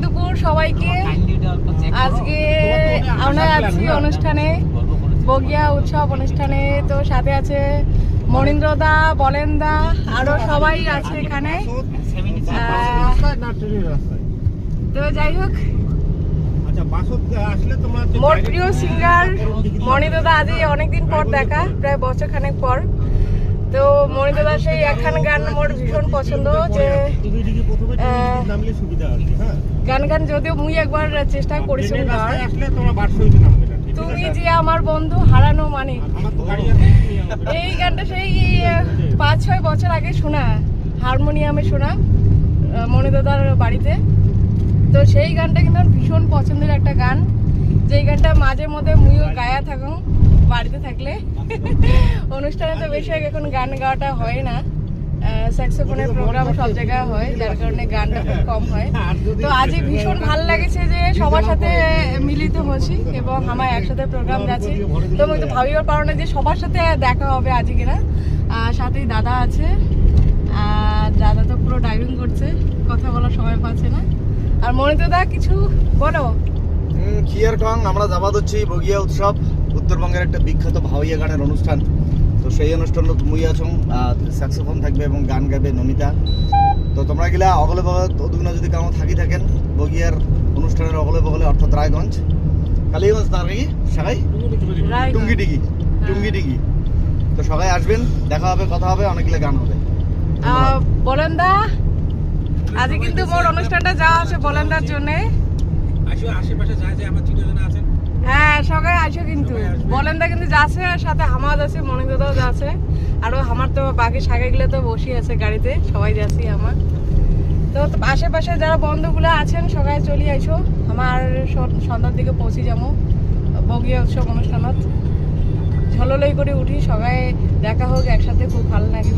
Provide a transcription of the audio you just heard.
দুপুর সবাইকে। আজকে আমরা আছি অনুষ্ঠানে, বগিয়া উৎসব অনুষ্ঠানে। তো সাথে আছে মনীন্দ্রদা, বলেনদা, আরো সবাই আছে এখানে। তো যাই হোক, মোর প্রিয় সিঙ্গার মনীন্দ্রদা আজ অনেকদিন পর দেখা, প্রায় বছরখানেক পর। তো মনীন্দ্রদা সেই একখান গান মোর ভীষণ পছন্দ, যে গান যদিও মুই একবার চেষ্টা করেছিলাম গাওয়ার, তুমি যে আমার বন্ধু হারানো মানে। এই গানটা সেই 5-6 বছর আগে শোনা, হারমোনিয়ামে শোনা মনীন্দ্রদার বাড়িতে। তো সেই গানটা কিন্তু ভীষণ পছন্দের একটা গান, যেই গানটা মাঝে মধ্যে মুইও গায়া থাকুন বাড়িতে থাকলে। অনুষ্ঠানে তো বেশি এখন গান গাওয়াটা হয় না, স্যাক্সোফোনের প্রোগ্রাম সব জায়গায় হয়, যার কারণে গানটা খুব কম হয়। তো আজই ভীষণ ভালো লাগেছে যে সবার সাথে মিলিত হচ্ছি এবং আমার একসাথে প্রোগ্রাম যাচ্ছি। তো আমি তো ভাবিবার পারো না যে সবার সাথে দেখা হবে আজই কিনা। সাথেই দাদা আছে, আর দাদা তো পুরো ড্রাইভিং করছে, কথা বলার সময় পাচ্ছে না। আর মনীন্দ্রদা কিছু বলো। কি আর কং, আমরা যাবাদ হচ্ছি বগিয়া উৎসব, উত্তরবঙ্গের একটা বিখ্যাত ভাওয়াইয়া গানের অনুষ্ঠান। তো সেই অনুষ্ঠান মুই আছো, স্যাক্সোফোন থাকবে এবং গান গাবে নমিতা। তো তোমরা গেলা অগলে বগলে ওদিকে যদি কামো থাকেন বগিয়ার অনুষ্ঠানের অগলে বগলে, অর্থাৎ রায়গঞ্জ, কালীগঞ্জ না নাকি সাগাই টুঙ্গিডিগি। তো সবাই আসবেন, দেখা হবে, কথা হবে, অনেকগুলো গান হবে। বলেনদা আজ কিন্তু মোর অনুষ্ঠানটা যাওয়া আছে বলেনদার জন্য। হ্যাঁ সবাই আসো কিন্তু, বলেনদা কিন্তু যাচ্ছে, সাথে হামাদ আছে, মনীন্দ্রদাও যাচ্ছে, আরো আমার তো বাকি সাগাইগুলো তো বসে আছে গাড়িতে, সবাই যাচ্ছি আমার। তো আশেপাশে যারা বন্ধুগুলো আছেন সবাই চলে আইসো, আমার সন্ধ্যার দিকে পৌঁছে যাবো বগিয়া উৎসব অনুষ্ঠানত। ঝললই করে উঠি, সবাই দেখা হোক একসাথে, খুব ভালো লাগে।